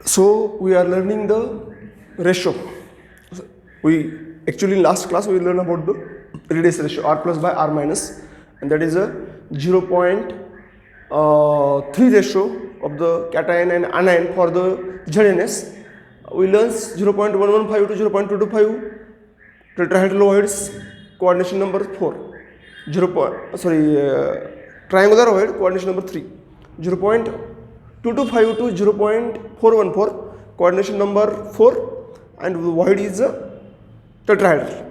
So we are learning the ratio. We actually in last class we learned about the radius ratio R plus by R minus, and that is a 0.3 ratio of the cation and anion for the ZNS. We learned 0.115 to 0.225 tetrahedraloids, coordination number 4. Triangular ovoid, coordination number 3. 0.225 to 0.414, coordination number 4, and the void is a tetrahedral.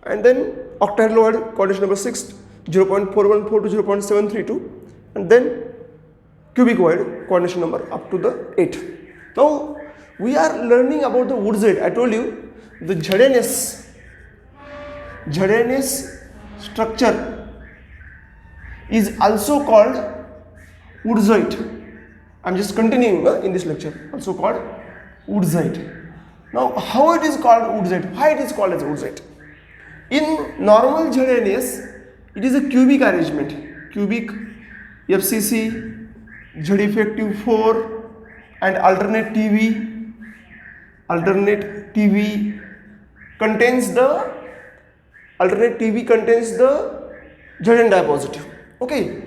And then octahedral coordination number 6, 0.414 to 0.732, and then cubic void coordination number up to the 8. Now we are learning about the Woodzeit. I told you the ZNS structure is also called Woodzeit. I'm just continuing in this lecture. Also called Woodzeit. Now, how it is called Woodzeit? Why it is called as Woodzeit? In normal ZNS, it is a cubic arrangement. Cubic, FCC, Z effective 4, and alternate TV. Alternate TV contains the Zn dipositive. Okay,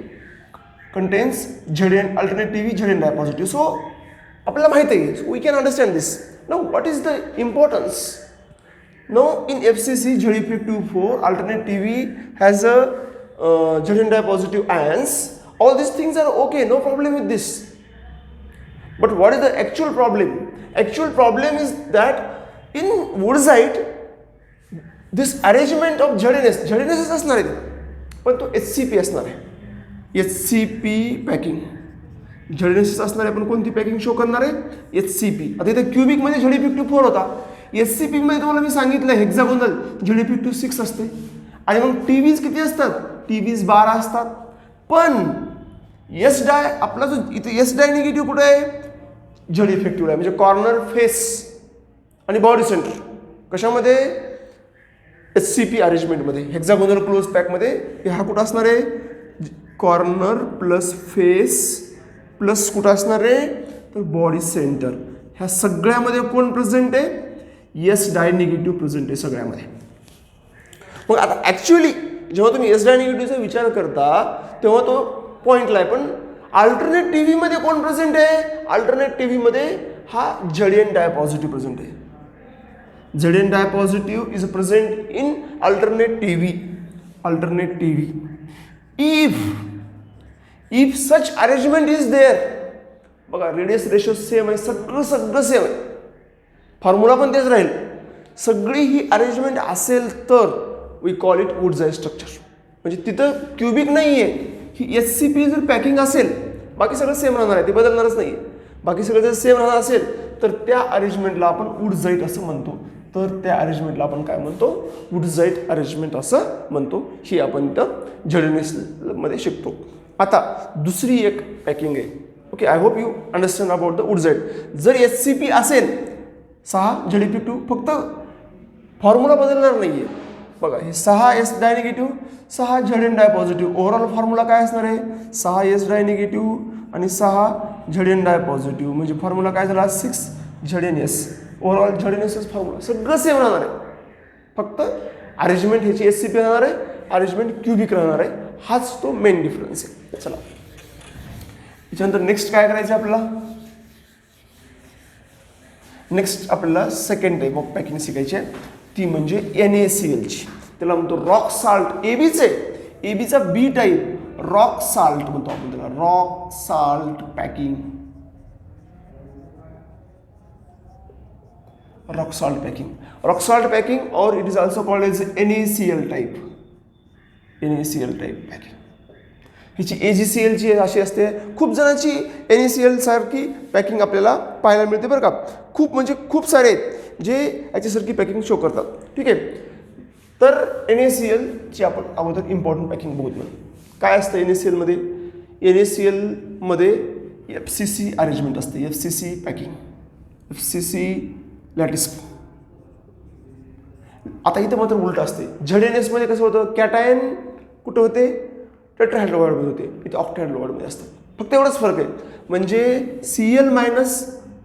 contains Zn alternate TV Zn dipositive. So आपल्याला माहिती आहे, so we can understand this. Now what is the importance? Now in FCC Z effective 4 alternate TV has a Zn dipositive ions. All these things are okay, no problem with this. But what is the actual problem? Actual problem is that in Woodzeit this arrangement of ZNS असणार आहे, पण तो HCP असणार आहे. HCP packing ZNS असणार आहे, पण कोणती पॅकिंग शो करणार आहे? HCP. आता इथे क्यूबिक मध्ये Z effective 4 होता, HCP मध्ये तुम्हाला मी सांगितलं हेक्सागोनल Z effective 6 असते. आणि मग TVs किती असतात? TVs 12 असतात. पण S डाय आपला जो इथे S डाय निगेटिव्ह कुठे आहे? Z effective आहे, म्हणजे कॉर्नर फेस आणि बॉडी सेंटर कशामध्ये? HCP अरेंजमेंटमध्ये, हेक्सागोनल क्लोज पॅकमध्ये. हा कुठं असणार आहे? कॉर्नर प्लस फेस प्लस कुठं असणार आहे? तर बॉडी सेंटर. ह्या सगळ्यामध्ये कोण प्रेझेंट आहे? एस डाय निगेटिव्ह प्रेझेंट आहे सगळ्यामध्ये. मग आता ॲक्च्युअली जेव्हा तुम्ही एस डाय निगेटिव्हचा विचार करता तेव्हा तो पॉईंटला आहे, पण अल्टरनेट टीव्हीमध्ये कोण प्रेझेंट आहे? अल्टरनेट टीव्हीमध्ये हा Zn डाय पॉझिटिव्ह प्रेझेंट आहे. Zn dipositive is present in alternate TV. Alternate TV. If such arrangement is there, बघा रेडियस रेशो सेम आहे, सगळं सेम आहे, फॉर्म्युला पण तेच राहील. सगळी ही अरेंजमेंट असेल तर we call it Woodzeit structure. म्हणजे तिथं क्यूबिक नाही आहे, ही HCP जर पॅकिंग असेल, बाकी सगळं सेम राहणार आहे, ते बदलणारच नाही. बाकी सगळं जर सेम राहणार असेल तर त्या अरेंजमेंटला आपण Woodzeit असं म्हणतो. तर त्या अरेंजमेंटला आपण काय म्हणतो? Woodzeit अरेंजमेंट असं म्हणतो. ही आपण इथं ZNS मध्ये शिकतो. आता दुसरी एक पॅकिंग आहे. Okay, I hope you understand about the Woodzeit. जर HCP असेल 6 Z effective, फक्त फॉर्म्युला बदलणार नाही आहे. बघा हे 6 S डाय निगेटिव्ह 6 Zn डाय पॉझिटिव्ह. ओव्हरऑल फॉर्म्युला काय असणार आहे? 6 S डाय निगेटिव्ह आणि 6 Zn डाय पॉझिटिव्ह, म्हणजे फॉर्म्युला काय झाला? 6 ZnS. ओव्हरऑल ZnS फॉर्म्युला सगळं सेम राहणार आहे, फक्त अरेंजमेंट ह्याची HCP राहणार आहे, अरेंजमेंट क्यूबिक राहणार आहे. हाच तो मेन डिफरन्स आहे. चला त्याच्यानंतर नेक्स्ट काय करायचं आपल्याला? नेक्स्ट आपल्याला सेकंड टाईप ऑफ पॅकिंग शिकायची आहे, ती म्हणजे NaClची. त्याला म्हणतो रॉक साल्ट. एबीचा बी टाईप रॉक साल्ट म्हणतो आपण त्याला, rock salt packing. Rock salt packing, or it is also called as NaCl type. NaCl type packing. हिची AgCl ची अशी असते. खूप जणांची NaCl सारखी पॅकिंग आपल्याला पाहायला मिळते बरं का. खूप म्हणजे खूप सारे आहेत जे याच्यासारखी पॅकिंग शो करतात. ठीक आहे, तर NaCl ची आपण अगोदर इम्पॉर्टंट पॅकिंग बघूत. काय असतं NaCl मध्ये? NaCl मध्ये FCC अरेंजमेंट असते. FCC packing, FCC lattice. आता इथं मात्र उलट असते. ZNS मध्ये कसं होतं? कॅटायन कुठं होते? टेट्राहेड्रोइडमध्ये होते, इथे ऑक्टाहेड्रोइडमध्ये असतात. फक्त एवढाच फरक आहे, म्हणजे Cl-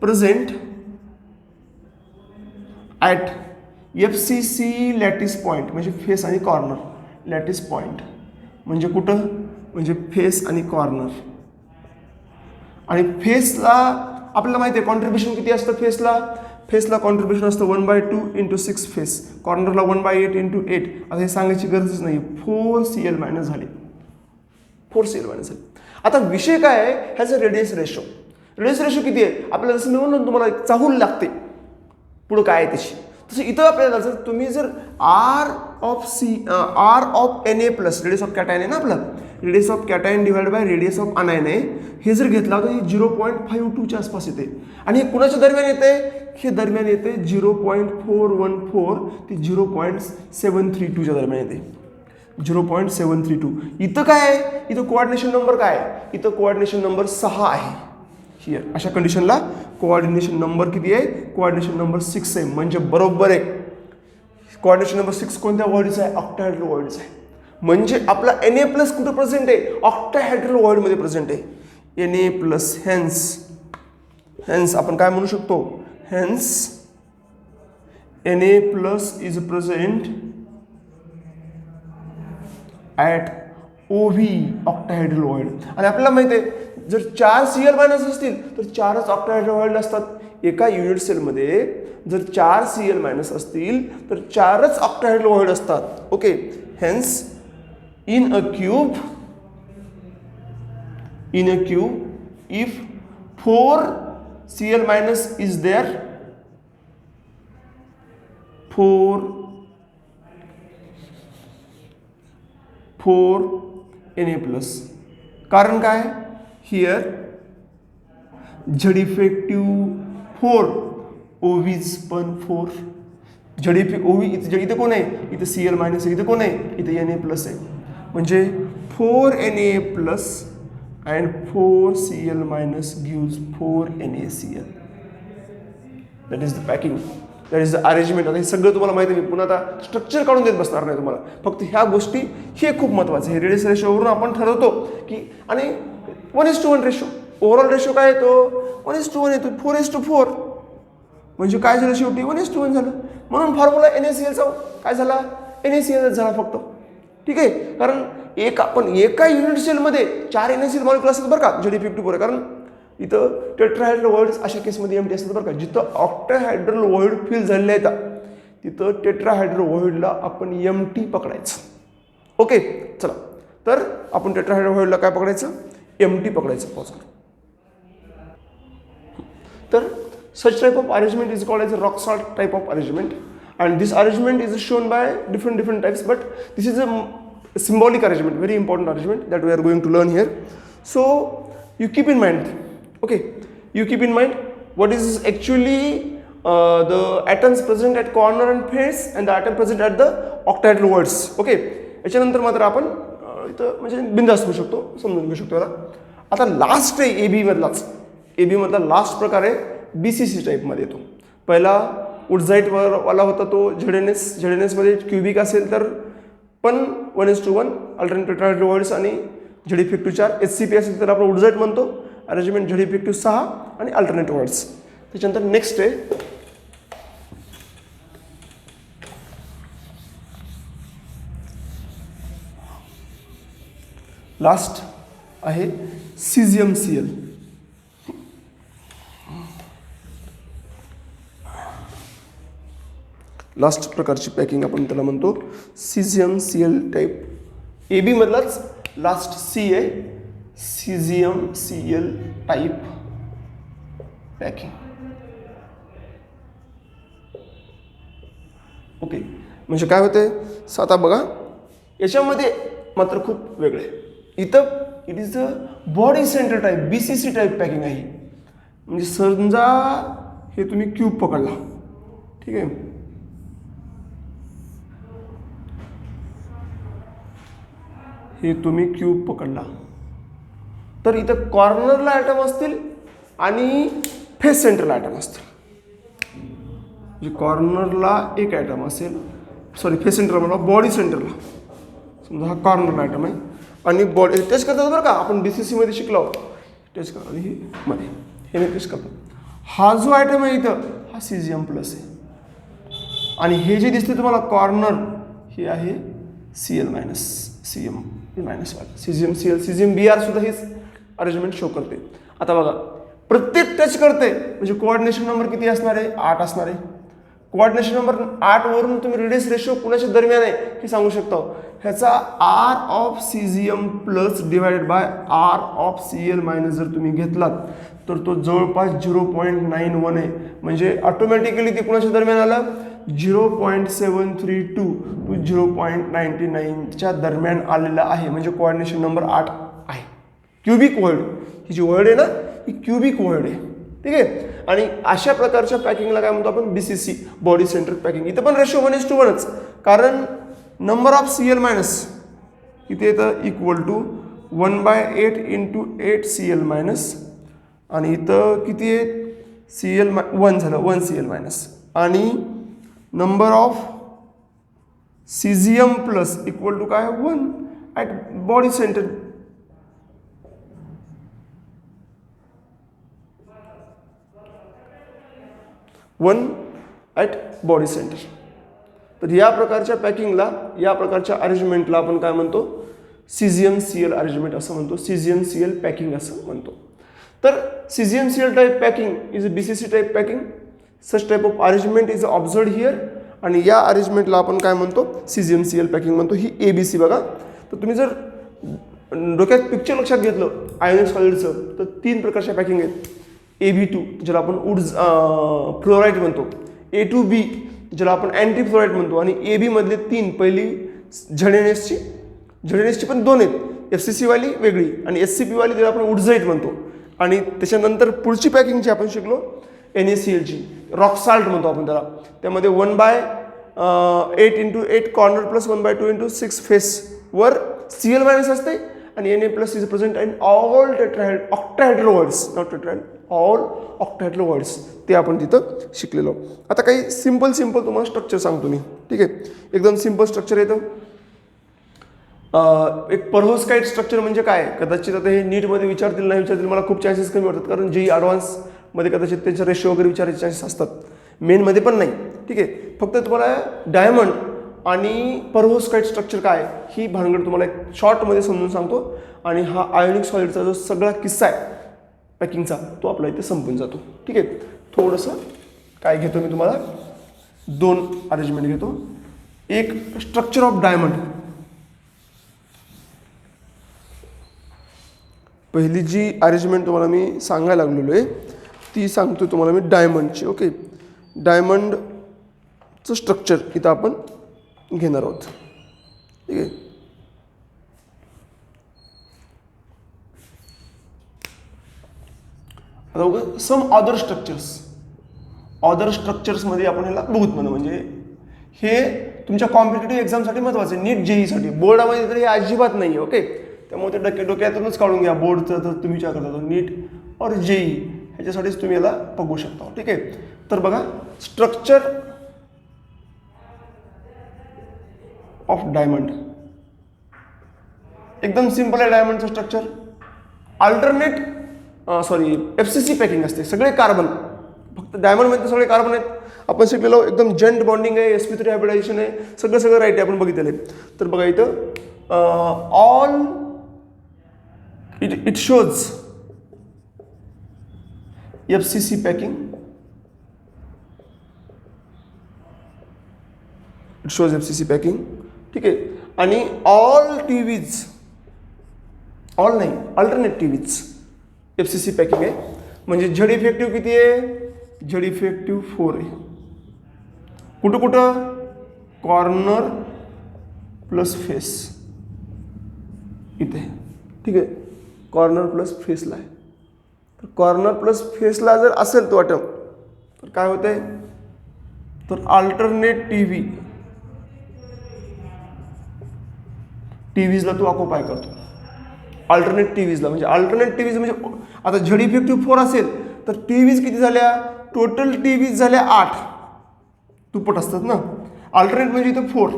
present at FCC lattice point, म्हणजे फेस आणि कॉर्नर. लॅटिस पॉईंट म्हणजे कुठं, म्हणजे फेस आणि कॉर्नर. आणि फेसला आपल्याला माहिती आहे कॉन्ट्रीब्युशन किती असतं फेसला. फेसला कॉन्ट्रीब्युशन असतं 1/2 × 6 फेस. कॉर्नरला 1/8 × 8. आता हे सांगायची गरजच नाही. 4Cl मायनस झाली. 4Cl मायनस झाली. आता विषय काय आहे, ह्याचा रेडियस रेशो. रेडियस रेशो किती आहे आपल्याला, जसं मी म्हणून तुम्हाला एक चाहूल लागते पुढं काय आहे त्याची, तसं इथं आपल्याला जर तुम्ही जर R of Na plus radius of cation आहे ना आपलं, radius of cation divide by radius of अनायन आहे, हे जर घेतला तर हे 0.52च्या आसपास येते. आणि हे कुणाच्या दरम्यान येते, हे दरम्यान येते 0.414 ते 0.732च्या दरम्यान येते. 0.732. इथं काय आहे, इथं कोऑर्डिनेशन नंबर काय आहे, इथं कोऑर्डिनेशन नंबर 6 आहे. हिअर अशा कंडिशनला कोऑर्डिनेशन नंबर किती आहे, कोऑर्डिनेशन नंबर 6 आहे. म्हणजे बरोबर आहे. कोऑर्डिनेशन नंबर 6 कोणत्या वर्डचा आहे, ऑक्टाहेड्रल वर्डचा आहे. म्हणजे आपला Na प्लस कुठं प्रेझेंट आहे, ऑक्टाहेड्रल वर्डमध्ये प्रेझेंट आहे. Na प्लस हेन्स आपण काय म्हणू शकतो, hence Na plus is present at OV octahedral void. आणि आपल्याला माहिती आहे जर 4 Cl मायनस असतील तर 4च ऑक्टाहेड्रल वर्ड असतात. एका युनिट सेलमध्ये जर 4 Cl मायनस असतील तर 4च ऑक्टाहेड्रल वर्ड असतात. Okay, hence in a cube if 4 Cl minus is there, 4 Na plus. कारण काय, हिअर झेड इफेक्टिव्ह 4, ओव्हीज पण 4. झेड इफेक्ट ओव्ही इथे कोण आहे, इथे Cl मायनस आहे, इथे कोण आहे, इथे Na प्लस आहे. म्हणजे 4 Na plus and 4 Cl minus gives 4 NaCl. That is the packing, that is the arrangement. आता हे सगळं तुम्हाला माहिती आहे, मी पुन्हा आता स्ट्रक्चर काढून देत बसणार नाही तुम्हाला. फक्त ह्या गोष्टी हे खूप महत्त्वाचं आहे. रेडियस रेशोवरून आपण ठरवतो की, आणि 1:1 रेशो, ओव्हरऑल रेशो काय येतो, 1:1 येतो. 4:4 म्हणजे काय झालं शेवटी, 1:1 झालं. म्हणून फॉर्म्युला NaClचा काय झाला, NaCl झाला फक्त. ठीक आहे, कारण आपण एका युनिट सेलमध्ये 4 NaCl मॉलिक्युल असतात बरं का, झेड इफेक्टिव्ह 4. कारण इथं टेट्राहायड्रल वर्ड्स अशा केसमध्ये एम्प्टी असतात बरं का. जिथं ऑक्टाहायड्रल वर्ड फिल झालेले आहेत तिथं टेट्राहायड्रल वर्डला आपण एम्प्टी पकडायचं. ओके, चला तर आपण टेट्राहायड्रल वर्डला काय पकडायचं, एम्प्टी पकडायचं. तर such type of arrangement is called as a rock salt type of arrangement, and this arrangement is shown by different types, but this is a symbolic arrangement, very important arrangement that we are going to learn here. So you keep in mind, okay, you keep in mind what is actually the atoms present at corner and face and the atom present at the octahedral words. Okay, याच्यानंतर मात्र आपण इथं म्हणजे बिंदास होऊ शकतो, समजून घेऊ शकतो. आता लास्ट आहे AB मधला लास्ट प्रकार आहे BCC टाईपमध्ये येतो. पहिला उडझाईट वाला होता तो झेडएनएस मध्ये क्युबिक असेल तर पण 1:1 अल्टरनेट टेट्राहायड्रल वर्ड्स आणि झेड इफेक्टिव्ह 4. HCP असेल तर आपण उडझाईट म्हणतो. अरेंजमेंट झेड इफेक्टिव्ह 6 आणि अल्टरनेट वर्ड्स. त्याच्यानंतर नेक्स्ट आहे लास्ट आहे Cesium Cl. लास्ट प्रकारची पॅकिंग आपण त्याला म्हणतो Cesium Cl टाईप. AB मधलाच लास्ट C आहे, Cesium Cl type packing. Okay, म्हणजे काय होते आता बघा, याच्यामध्ये मात्र खूप वेगळे. इथं it is a body centre type BCC type packing आहे. म्हणजे समजा हे तुम्ही क्यूब पकडला, ठीक आहे, हे तुम्ही क्यूब पकडला तर इथं कॉर्नरला ॲटम असतील आणि फेस सेंटरला ॲटम असतील. म्हणजे कॉर्नरला एक ॲटम असेल, सॉरी फेस सेंटरला म्हणा, बॉडी सेंटरला समजा हा कॉर्नरला ॲटम आहे आणि बॉडी टेस्ट करतात बरं का, आपण BCC मध्ये शिकलो टेस्ट करतात हे मध्ये, हे टेस्ट करतात. हा जो आयटम आहे इथं हा सीझियम प्लस आहे आणि हे जे दिसते तुम्हाला कॉर्नर हे आहे Cl minus Cm minus caesium Cl caesium Br सुद्धा हेच अरेंजमेंट शो करते. आता बघा प्रत्येक टच करते म्हणजे कोऑर्डिनेशन नंबर किती असणार आहे 8 असणार आहे. कोऑर्डिनेशन नंबर 8 वरून तुम्ही रेडियस रेशो कुणाच्या दरम्यान आहे हे सांगू शकता. ह्याचा R of caesium plus divided by R of Cl minus जर तुम्ही घेतलात तर तो जवळपास 0.91 आहे. म्हणजे ऑटोमॅटिकली ते कुणाच्या दरम्यान आलं 0.732 टू 0.99च्या दरम्यान आलेला आहे. म्हणजे कोऑर्डिनेशन नंबर 8 आहे. क्युबिक वर्ड ही जी वर्ड आहे ना ही क्युबिक वर्ड आहे. ठीक आहे. आणि अशा प्रकारच्या पॅकिंगला काय म्हणतो आपण BCC बॉडी सेंट्रिक पॅकिंग. इथं पण रेशो 1:1च कारण नंबर ऑफ Cl मायनस इथे येतं equal to 1/8 into 8 Cl minus आणि इथं किती आहे Cl 1 झालं 1 Cl मायनस आणि number of caesium plus equal to काय 1 at body centre. One at body centre. तर या प्रकारच्या पॅकिंगला या प्रकारच्या अरेंजमेंटला आपण काय म्हणतो सीझियम Cl अरेंजमेंट असं म्हणतो. सीझियम Cl पॅकिंग असं म्हणतो. तर सीझियम Cl type packing is a BCC type packing. Such type of arrangement is observed here आणि या अरेंजमेंटला आपण काय म्हणतो सीझियम Cl पॅकिंग म्हणतो. ही ABC बघा. तर तुम्ही जर डोक्यात पिक्चर लक्षात घेतलं आयोनिक सॉलिडचं तर 3 प्रकारच्या पॅकिंग आहेत. AB2 ज्याला आपण वुड्स फ्लोराईड म्हणतो, A2B ज्याला आपण अँटी फ्लोराईड म्हणतो आणि AB मधले 3 पहिली झडेनेसची पण 2 आहेत. FCC वाली वेगळी आणि SCP वाली ज्याला आपण वुड्झाईट म्हणतो आणि त्याच्यानंतर पुढची पॅकिंग जी आपण शिकलो NaCl रॉक साल्ट म्हणतो आपण त्याला. त्यामध्ये 1/8 into 8 corner plus 1/2 into 6 face वर Cl मायनस असते आणि Na plus is present in all octahedral voids not tetrahedral all octahedral voids ते आपण तिथं शिकलेलो. आता काही सिंपल तुम्हाला स्ट्रक्चर सांगतो मी. ठीक आहे. एकदम सिंपल स्ट्रक्चर येतं. एक परहोस्काईट स्ट्रक्चर म्हणजे काय कदाचित आता हे नीटमध्ये विचारतील नाही विचारतील मला खूप चान्सेस कमी वाटतात कारण जे ॲडव्हान्समध्ये कदाचित त्यांचा रेशो वगैरे विचारायचे चान्सेस असतात. मेनमध्ये पण नाही. ठीक आहे. फक्त तुम्हाला डायमंड आणि परहोस्काईट स्ट्रक्चर काय ही भानगड तुम्हाला एक शॉर्टमध्ये समजून सांगतो आणि हा आयोनिक सॉलिडचा जो सगळा किस्सा आहे पॅकिंगचा तो आपला इथे संपून जातो. ठीक आहे. थोडंसं काय घेतो मी तुम्हाला 2 अरेंजमेंट घेतो. एक स्ट्रक्चर ऑफ डायमंड. पहिली जी अरेंजमेंट तुम्हाला मी सांगायला लागलेलो आहे ती सांगतो तुम्हाला मी डायमंडची. ओके. डायमंडचं स्ट्रक्चर इथं आपण घेणार आहोत. ठीक आहे. आता बघा सम अदर स्ट्रक्चर्समध्ये आपण ह्याला बघूत म्हणजे हे तुमच्या कॉम्पिटेटिव्ह एक्झामसाठी महत्त्वाचं आहे. नीट JEEसाठी बोर्डामध्ये तर हे अजिबात नाही आहे. ओके. त्यामुळे ते डोक्यातूनच काढून घ्या. बोर्डचं तर तुम्ही विचार करता नीट और JEE ह्याच्यासाठीच तुम्ही याला बघू शकता. ठीक आहे. तर बघा स्ट्रक्चर ऑफ डायमंड एकदम सिंपल आहे. डायमंडचं स्ट्रक्चर अल्टरनेट FCC पॅकिंग असते. सगळे कार्बन फक्त डायमंडमध्ये सगळे कार्बन आहेत. आपण शिकलेलो एकदम जॉइंट बॉन्डिंग आहे sp3 हायब्रिडायझेशन आहे सगळं राईट आहे आपण बघितलेलं आहे. तर बघा इथं all it shows FCC packing. It shows FCC packing. ठीक आहे. आणि ऑल TVs ऑल नाही अल्टरनेट TVs FCC पॅकिंग आहे. म्हणजे झड इफेक्टिव्ह किती आहे झड इफेक्टिव्ह 4 आहे. कुठं कॉर्नर प्लस फेस इथे. ठीक आहे. कॉर्नर प्लस फेसला आहे. तर कॉर्नर प्लस फेसला जर असेल तो आयटम तर काय होतंय तर अल्टरनेट TVsला तो ऑक्युपाय करतो. अल्टरनेट TVsला म्हणजे अल्टरनेट TVs म्हणजे आता झड इफेक्टिव्ह 4 असेल तर TVs किती झाल्या टोटल TVs झाल्या 8 दुप्पट असतात ना. अल्टरनेट म्हणजे इथं 4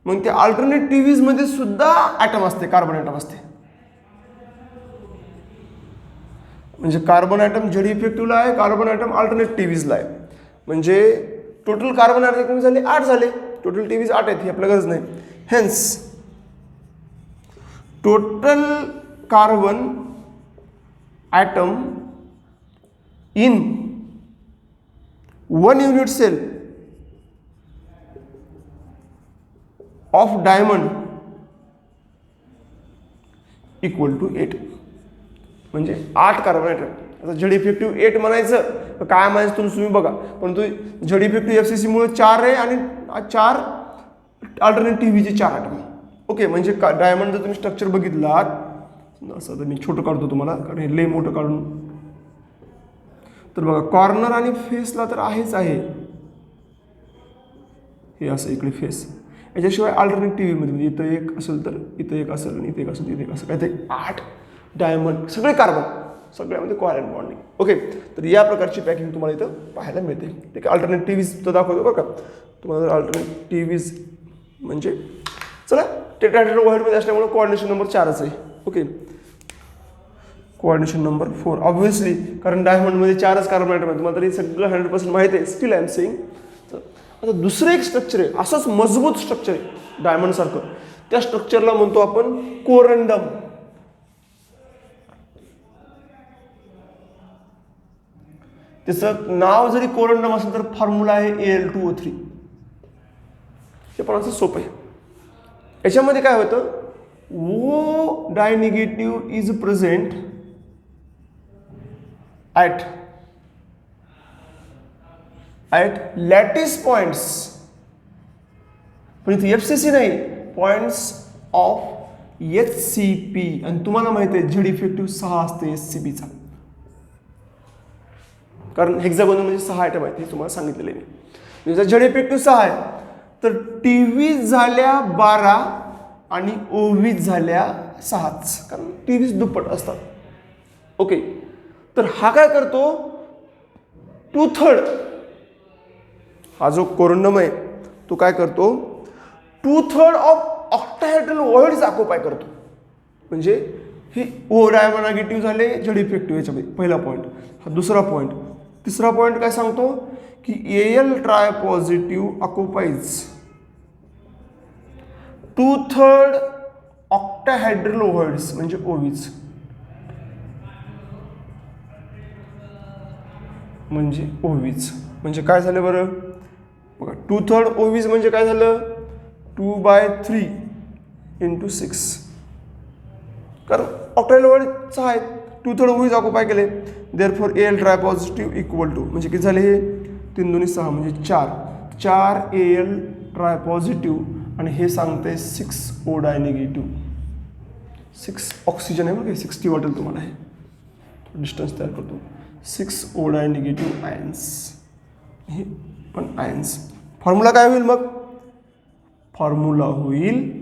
मग त्या अल्टरनेट TVsमध्ये सुद्धा ॲटम असते कार्बन ॲटम असते. म्हणजे कार्बन ॲटम झेड इफेक्टिव्हला आहे, कार्बन ॲटम अल्टरनेट टीव्हीजला आहे. म्हणजे टोटल कार्बन ॲटम झाले 8 झाले, टोटल टीव्हीज 8 आहेत, ही आपल्याला गरज नाही. Hence total carbon atom in 1 unit cell of diamond equal to 8. म्हणजे 8 कार्बन ॲटम. आता झेड इफेक्टिव्ह 8 म्हणायचं तर काय म्हणायचं तुम्ही बघा, परंतु झेड इफेक्टिव्ह FCC मुळे 4 आहे आणि 4 अल्टरनेट टीव्हीचे 4 ॲटम. ओके, म्हणजे डायमंड जर तुम्ही स्ट्रक्चर बघितलात असं, तर मी छोटं काढतो तुम्हाला कारण हे लय मोठं काढून, तर बघा कॉर्नर आणि फेसला तर आहेच आहे, हे असं इकडे फेस. याच्याशिवाय अल्टरनेट टीव्हीमध्ये म्हणजे इथं एक असेल तर इथं एक असेल आणि इथे एक असेल तिथे एक असं काय ते 8 डायमंड, सगळे कार्बन, सगळ्यामध्ये कोव्हॅलेंट बॉन्डिंग. ओके, तर या प्रकारची पॅकिंग तुम्हाला इथं पाहायला मिळते. ठीक आहे, अल्टरनेट टीव्हीज तर दाखवतो बरं का तुम्हाला. अल्टरनेट टीव्हीज म्हणजे चला टेट्राहेड्रल असल्यामुळे कोऑर्डिनेशन नंबर 4च आहे. ओके, कोऑर्डिनेशन नंबर 4 ऑब्व्हियसली, कारण डायमंडमध्ये 4च कार्बन ॲटम आहे. तुम्हाला तरी सगळं 100% माहिती आहे. Still I am saying. आता दुसरं एक स्ट्रक्चर आहे, असंच मजबूत स्ट्रक्चर आहे डायमंडसारखं, त्या स्ट्रक्चरला म्हणतो आपण कोरंडम. त्याचं नाव जरी कोरंडम असेल तर फॉर्म्युला आहे Al2O3. हे पण असं सोपं आहे. याच्यामध्ये काय होतं, O di negative is present at lattice points, पण इथे FCC नाही, पॉइंट्स ऑफ HCP. आणि तुम्हाला माहिती आहे झेड इफेक्टिव्ह 6 असते HCPचा, कारण हेक्सागोनमध्ये 6 आयटम आहेत हे तुम्हाला सांगितलेलं आहे मी. जर झेड इफेक्टिव्ह 6 आहे तर टीव्हीज झाल्या 12 आणि ओव्हीज झाल्या 6च, कारण टीव्हीज दुप्पट असतात. ओके, तर हा काय करतो, 2/3 हा जो कोरंडम आहे तो काय करतो, 2/3 ऑफ ऑक्टाहेड्रल व्हॉइड्स ऑक्युपाय करतो. म्हणजे हे O डायमंड निगेटिव्ह झाले झेड इफेक्टिव्ह याच्यामध्ये पहिला पॉईंट. हा दुसरा पॉईंट. तिसरा पॉईंट काय सांगतो की Al tri positive occupies 2/3 octahedral voids म्हणजे ओव्हीज. म्हणजे ओव्हीज म्हणजे काय झालं बरं बघा, 2/3 ओव्हीज म्हणजे काय झालं, 2/3 × 6, कारण ऑक्टाहेड्रल व्हॉइड्स आहेत, 2/3 ओव्हीज ऑक्युपाय केले. Therefore Al tri positive equal to म्हणजे किती झाले, हे 3 2 6 म्हणजे 4 Al ट्राय पॉझिटिव्ह आणि हे सांगते 6 O डाय निगेटिव्ह. 6 ऑक्सिजन आहे बघा, 60 वाटेल तुम्हाला, हे डिस्टन्स तयार करतो. 6 O डाय निगेटिव्ह आयन्स, हे पण आयन्स. फॉर्म्युला काय होईल मग, फॉर्म्युला होईल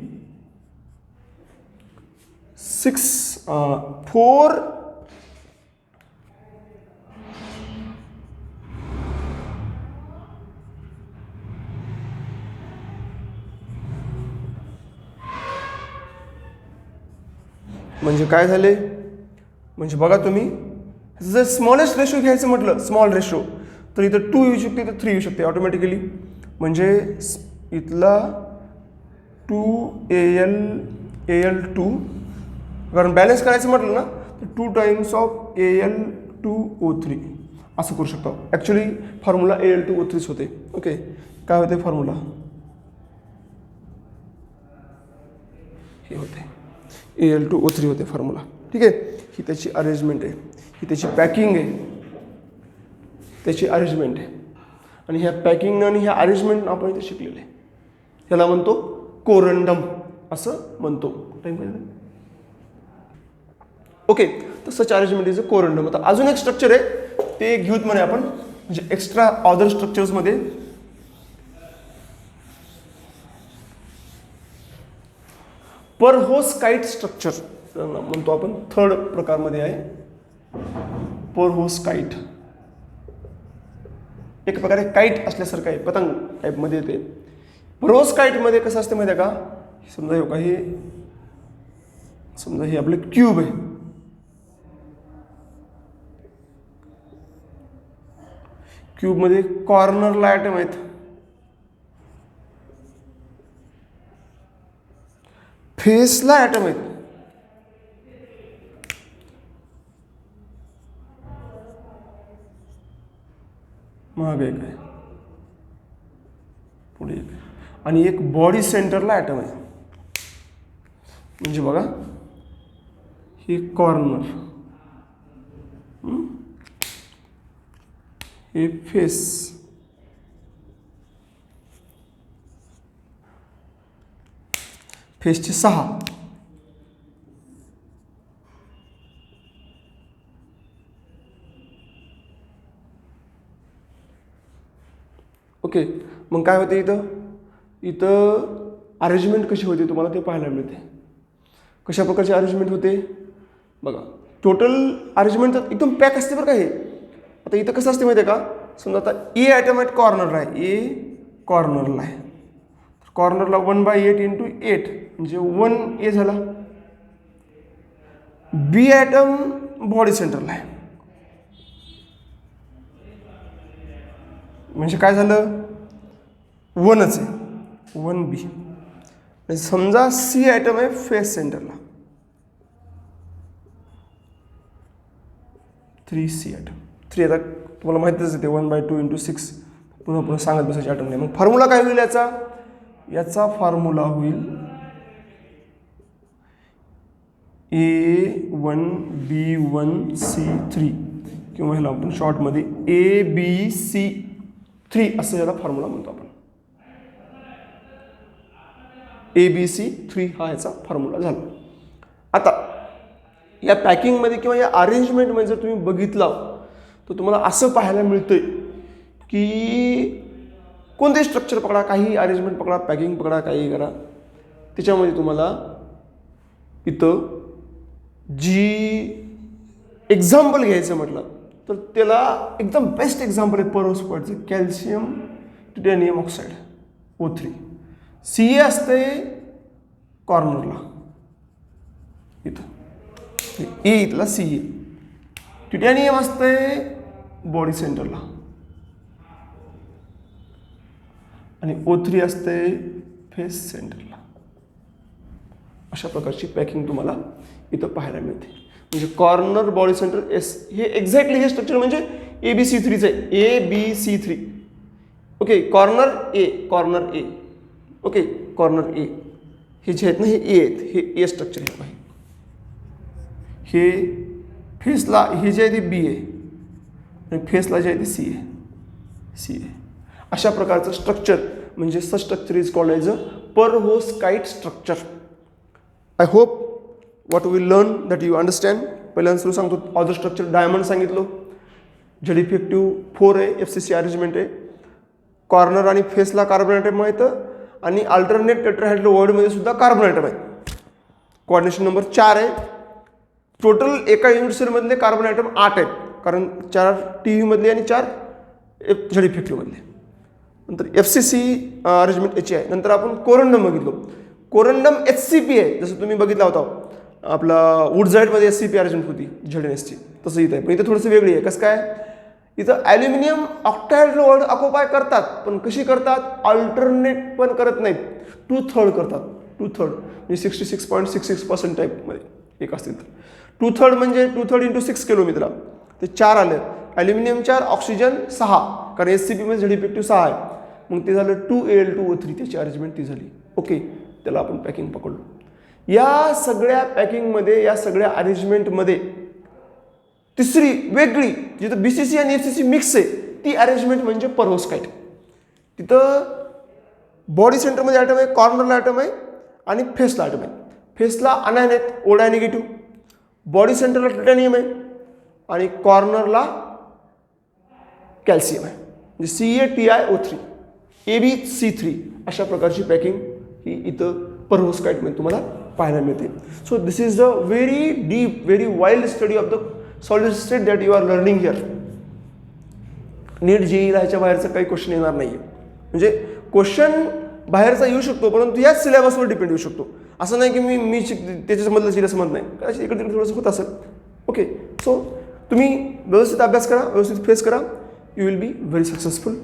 4 म्हणजे काय झाले, म्हणजे बघा तुम्ही जर स्मॉलेस्ट रेशो घ्यायचं म्हटलं, स्मॉल रेशो, तर इथं 2 येऊ शकते, इथं 3 येऊ शकते ऑटोमॅटिकली. म्हणजे इथला 2Al2, कारण बॅलन्स करायचं म्हटलं ना तर 2 टाइम्स ऑफ Al2O3 असं करू शकतो. ॲक्च्युली फॉर्म्युला Al2O3 होते. ओके, काय होते फॉर्म्युला, हे होते Al2O3 होते फॉर्म्युला. ठीक आहे, ही त्याची अरेंजमेंट आहे, ही त्याची पॅकिंग आहे, त्याची अरेंजमेंट आहे. आणि ह्या पॅकिंग आणि ह्या अरेंजमेंट आपण इथे शिकलेलं आहे. ह्याला म्हणतो कोरंडम असं म्हणतो. ओके, तर सच अरेंजमेंट इज अ कोरंडम. आता अजून एक स्ट्रक्चर आहे ते घेऊत म्हणे आपण, म्हणजे एक्स्ट्रा अदर स्ट्रक्चर्समध्ये परहोस्काइट स्ट्रक्चर म्हणतो आपण, 3rd प्रकारमध्ये आहे परहोस्काइट. एक प्रकारे काईट असल्यासारखं आहे, पतंग टाईपमध्ये येते. परहोस्काइटमध्ये कसं असते माहिती आहे का, समजा हे काही, समजा हे आपलं क्यूब आहे, क्यूबमध्ये कॉर्नरला ॲटम आहेत, फेसला ॲटम आहेत, मागे एक आहे, पुढे एक आहे, आणि एक बॉडी सेंटरला ॲटम आहे. म्हणजे बघा हे कॉर्नर, हे फेस, फेसचे 6, ओके. मग काय होते इथं अरेंजमेंट कशी होते तुम्हाला ते पाहायला मिळते. कशा प्रकारची अरेंजमेंट होते बघा. टोटल अरेंजमेंट तर एकदम पॅक असते बरं का हे. आता इथं कसं असते माहिती आहे का, समजा आता ए ॲटम आहे कॉर्नरला आहे, ए कॉर्नरला आहे, कॉर्नरला 1/8 इंटू 8 म्हणजे 1A झाला. बी ॲटम बॉडी सेंटरला आहे म्हणजे काय झालं 1च आहे, 1B. समजा सी ॲटम आहे फेस सेंटरला, 3C ॲटम. 3 आता तुम्हाला माहितीच आहे ते 1/2 इंटू 6 पुन्हा पुन्हा सांगत बसायचे ॲटम नाही. मग फॉर्म्युला काय होईल याचा फॉर्म्युला होईल A1B1C3 किंवा ह्याला आपण शॉर्टमध्ये ABC3 असं याला फॉर्म्युला म्हणतो आपण. ABC3 हा याचा फॉर्म्युला झाला. आता या पॅकिंगमध्ये किंवा या अरेंजमेंटमध्ये जर तुम्ही बघितलं तर तुम्हाला असं पाहायला मिळतंय की कोणतेही स्ट्रक्चर पकडा, काही अरेंजमेंट पकडा, पॅकिंग पकडा, काही करा, त्याच्यामध्ये तुम्हाला इथं जी एक्झाम्पल घ्यायचं म्हटलं तर त्याला एकदम बेस्ट एक्झाम्पल आहे परॉक्साईडचं, calcium titanium oxide O3. CA असते कॉर्नरला इथं, ए इथला CA. टिटॅनियम असते बॉडी सेंटरला आणि O3 असते फेस सेंटरला. अशा प्रकारची पॅकिंग तुम्हाला इथं पाहायला मिळते. म्हणजे कॉर्नर बॉडी सेंटर एस, हे एक्झॅक्टली हे स्ट्रक्चर म्हणजे ABC3चं आहे, ABC3. ओके, कॉर्नर ए, कॉर्नर ए, ओके, कॉर्नर ए हे जे आहेत ना हे ए आहेत, हे ए स्ट्रक्चर आहे. हे फेसला हे जे आहे ते बी आहे आणि फेसला जे आहे ते सी आहे, सी आहे. अशा प्रकारचं स्ट्रक्चर म्हणजे such structure is called as a perovskite structure. I hope what we learn that you understand. पहिल्यांदा सुरू सांगतो ऑदर स्ट्रक्चर. डायमंड सांगितलं, झेड इफेक्टिव्ह 4 आहे, FCC अरेंजमेंट आहे. कॉर्नर आणि फेसला कार्बन ॲटम आहेत आणि अल्टरनेट टेट्राहेड्रल वर्डमध्ये सुद्धा कार्बन ॲटम आहे. कोऑर्डिनेशन नंबर 4 आहे. टोटल एका युनिट सेलमधले कार्बन ॲटम 8 आहेत, कारण 4 TU मधले आणि 4 झेड इफेक्टिव्ह मधले. नंतर FCC अरेंजमेंट याची आहे. नंतर आपण कोरंडम बघितलो. कोरंडम HCP आहे, जसं तुम्ही बघितला होता आपला वुडझाईडमध्ये SCP अरेंजमेंट होती ZNSची, तसं इथं आहे. पण इथं थोडंसं वेगळी आहे. कसं काय, इथं ॲल्युमिनियम ऑक्टाइड वर्ड ऑक्युपाय करतात, पण कशी करतात, अल्टरनेट पण करत नाहीत, 2/3 करतात. 2/3 म्हणजे 66.66% टाईपमध्ये एक असतील तर 2/3 म्हणजे 2/3 इंटू 6 केलो मित्रा, ते 4 आलं. ॲल्युमिनियम 4, ऑक्सिजन 6, कारण SCP मध्ये झेड इफेक्टिव्ह 6 आहे. मग ते झालं 2Al2O3, त्याची अरेंजमेंट ती झाली. ओके, त्याला आपण पॅकिंग पकडलो. या सगळ्या पॅकिंगमध्ये, या सगळ्या अरेंजमेंटमध्ये तिसरी वेगळी जिथं BCC आणि FCC मिक्स आहे ती अरेंजमेंट म्हणजे परहोस्काइट. तिथं बॉडी सेंटरमध्ये ॲटम आहे, कॉर्नरला ॲटम आहे आणि फेसला ॲटम आहे. फेसला अनायन आहेत, ओडा निगेटिव्ह. बॉडी सेंटरला टिटॅनियम आहे आणि कॉर्नरला कॅल्शियम आहे, म्हणजे CaTiO3, AB3. अशा प्रकारची पॅकिंग ही इथं परहोस्काइटमध्ये तुम्हाला पाहायला मिळते. So this is the very deep, very wild study of the solid state that you are learning here. NEET JEE ह्याच्या बाहेरचं काही क्वेश्चन येणार नाही आहे. म्हणजे क्वेश्चन बाहेरचा येऊ शकतो, परंतु याच सिलेबसवर डिपेंड येऊ शकतो. असं नाही की मी त्याच्यामधलं सिलेबस म्हणत नाही, कदाचित इकडे तिकडे थोडंसं होत असेल. ओके, सो तुम्ही व्यवस्थित अभ्यास करा, व्यवस्थित फेस करा. you will be very successful.